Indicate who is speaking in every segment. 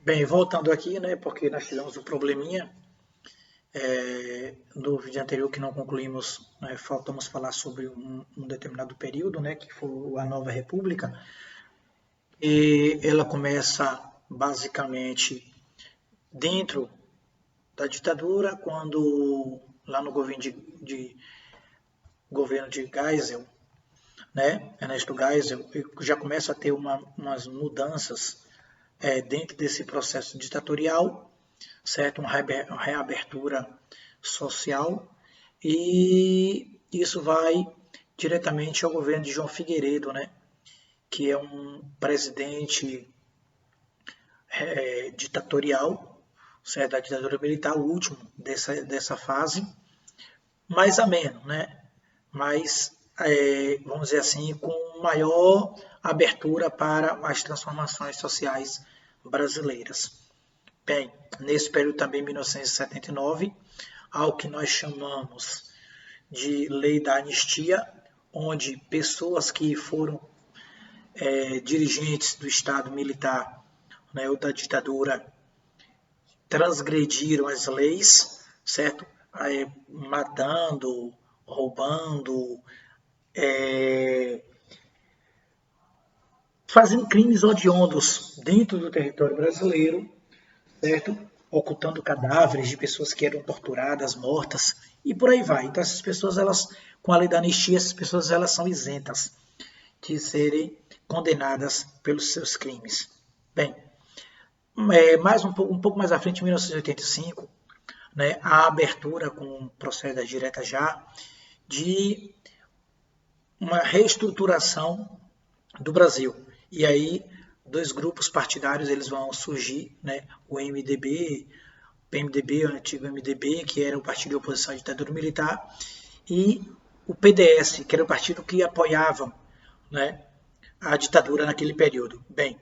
Speaker 1: Bem, voltando aqui, né, porque nós tivemos um probleminha no vídeo anterior que não concluímos, né, faltamos falar sobre um determinado período, né, que foi a Nova República, e ela começa basicamente dentro da ditadura, quando lá no governo de Geisel, né, Ernesto Geisel, já começa a ter umas mudanças dentro desse processo ditatorial, certo? Uma reabertura social, e isso vai diretamente ao governo de João Figueiredo, né? Que é um presidente ditatorial, certo? Da ditadura militar, o último dessa fase, mais ameno, né? Mas, vamos dizer assim, com maior abertura para as transformações sociais brasileiras. Bem, nesse período também, 1979, ao que nós chamamos de Lei da Anistia, onde pessoas que foram dirigentes do Estado militar, né, ou da ditadura, transgrediram as leis, certo? Matando, roubando, é, fazendo crimes odiondos dentro do território brasileiro, certo? Ocultando cadáveres de pessoas que eram torturadas, mortas e por aí vai. Então essas pessoas, elas, com a lei da anistia, essas pessoas elas são isentas de serem condenadas pelos seus crimes. Bem, mais um pouco mais à frente, em 1985, né, a abertura com o processo da direta já de uma reestruturação do Brasil. E aí dois grupos partidários eles vão surgir, né, o MDB, PMDB, o antigo MDB, que era o partido de oposição à ditadura militar, e o PDS, que era o partido que apoiava, né, a ditadura naquele período. Bem,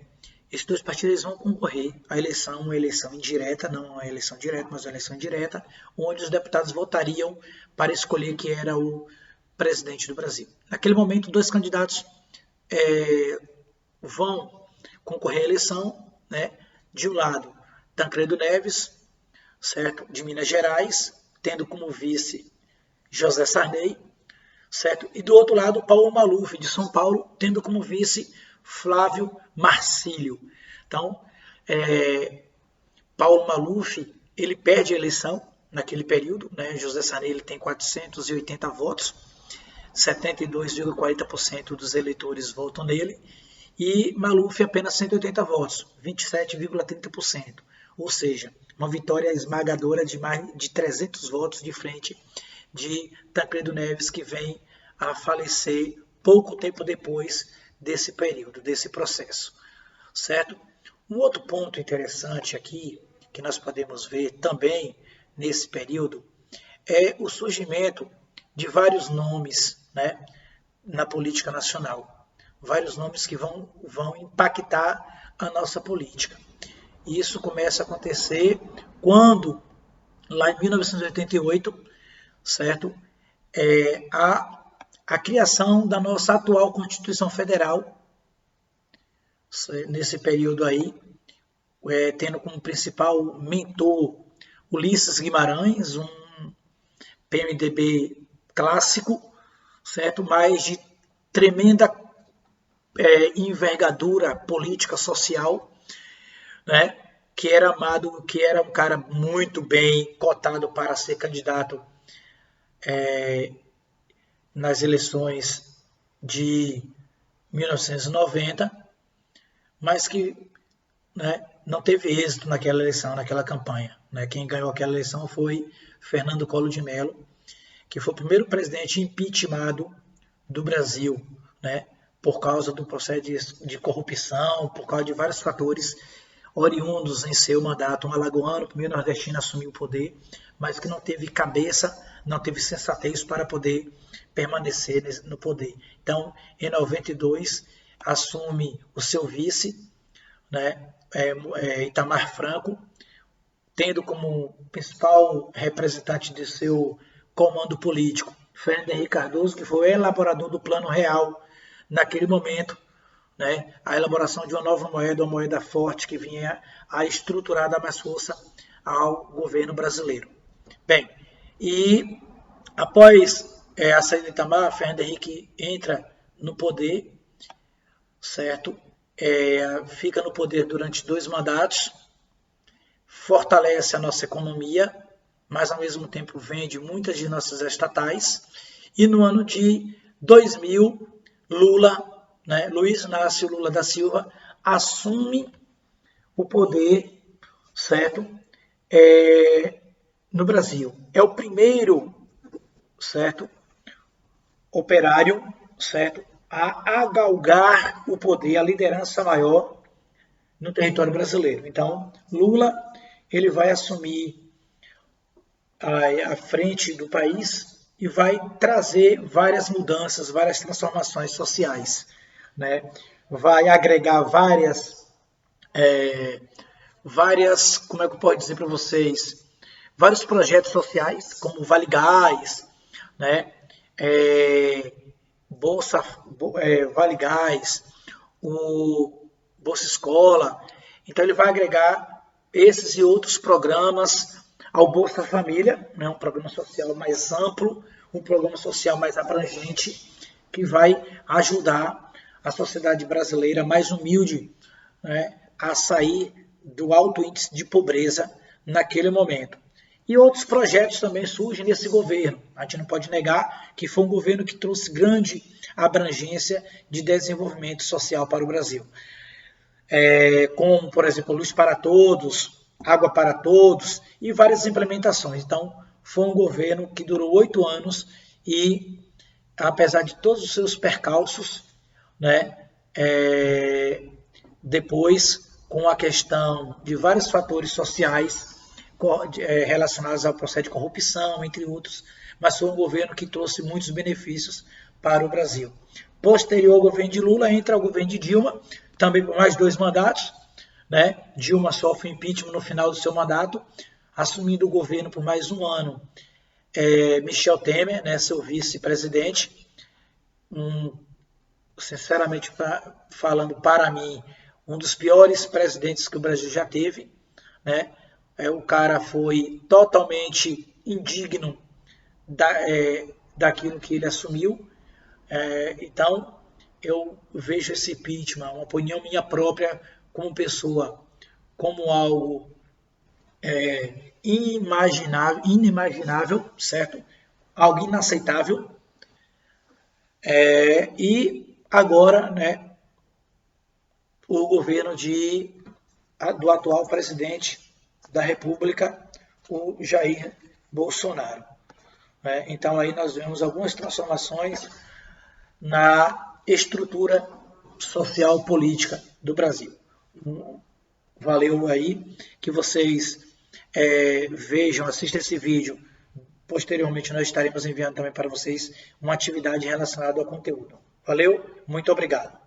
Speaker 1: esses dois partidos vão concorrer à eleição, uma eleição indireta, não uma eleição direta, mas uma eleição indireta, onde os deputados votariam para escolher quem era o presidente do Brasil. Naquele momento, dois candidatos vão concorrer à eleição, né? De um lado, Tancredo Neves, certo, de Minas Gerais, tendo como vice José Sarney, certo, e do outro lado, Paulo Maluf, de São Paulo, tendo como vice Flávio Marcílio. Então, Paulo Maluf, ele perde a eleição naquele período, né? José Sarney ele tem 480 votos, 72,40% dos eleitores votam nele, e Maluf apenas 180 votos, 27,30%. Ou seja, uma vitória esmagadora de mais de 300 votos de frente de Tancredo Neves, que vem a falecer pouco tempo depois desse período, desse processo. Certo? Um outro ponto interessante aqui, que nós podemos ver também nesse período, é o surgimento de vários nomes, né, na política nacional. Vários nomes que vão impactar a nossa política. E isso começa a acontecer quando, lá em 1988, certo, a criação da nossa atual Constituição Federal, nesse período aí, tendo como principal mentor Ulisses Guimarães, um PMDB clássico, certo, mas de tremenda envergadura política social, né? Que era um cara muito bem cotado para ser candidato nas eleições de 1990, mas que, né, não teve êxito naquela eleição, naquela campanha. Né? Quem ganhou aquela eleição foi Fernando Collor de Mello, que foi o primeiro presidente impeachmentado do Brasil, né? Por causa do processo de corrupção, por causa de vários fatores oriundos em seu mandato. Um alagoano, o primeiro nordestino a assumir o poder, mas que não teve cabeça, não teve sensatez para poder permanecer no poder. Então, em 92, assume o seu vice, né, Itamar Franco, tendo como principal representante de seu comando político Fernando Henrique Cardoso, que foi o elaborador do Plano Real naquele momento, né, a elaboração de uma nova moeda, uma moeda forte que vinha a estruturar, dar mais força ao governo brasileiro. Bem, e após a saída de Itamar, Fernando Henrique entra no poder, certo? Fica no poder durante 2 mandatos, fortalece a nossa economia, mas ao mesmo tempo vende muitas de nossas estatais. E no ano de 2000, Lula, né, Luiz Inácio Lula da Silva, assume o poder, certo? No Brasil. É o primeiro, certo, operário, certo, a galgar o poder, a liderança maior no território brasileiro. Então, Lula, ele vai assumir a frente do país e vai trazer várias mudanças, várias transformações sociais, né? Vai agregar como é que eu posso dizer para vocês, vários projetos sociais, como Vale Gás, né? Vale Gás, o Bolsa Escola. Então ele vai agregar esses e outros programas ao Bolsa Família, né? Um programa social mais amplo, um programa social mais abrangente, que vai ajudar a sociedade brasileira mais humilde, né, a sair do alto índice de pobreza naquele momento. E outros projetos também surgem nesse governo. A gente não pode negar que foi um governo que trouxe grande abrangência de desenvolvimento social para o Brasil. Como, por exemplo, Luz para Todos, Água para Todos e várias implementações. Então, foi um governo que durou 8 anos e, apesar de todos os seus percalços, né, depois, com a questão de vários fatores sociais relacionados ao processo de corrupção, entre outros, mas foi um governo que trouxe muitos benefícios para o Brasil. Posterior ao governo de Lula, entra o governo de Dilma, também por mais 2 mandatos, né? Dilma sofre impeachment no final do seu mandato, assumindo o governo por mais 1 ano. Michel Temer, né, seu vice-presidente, sinceramente falando, para mim, um dos piores presidentes que o Brasil já teve, né? O cara foi totalmente indigno daquilo que ele assumiu. Então, eu vejo esse impeachment, uma opinião minha própria como pessoa, como algo inimaginável, certo? Algo inaceitável. E agora, né, o governo do atual presidente da República, o Jair Bolsonaro. Então aí nós vemos algumas transformações na estrutura social política do Brasil. Valeu aí, que vocês vejam, assistam esse vídeo. Posteriormente nós estaremos enviando também para vocês uma atividade relacionada ao conteúdo. Valeu, muito obrigado.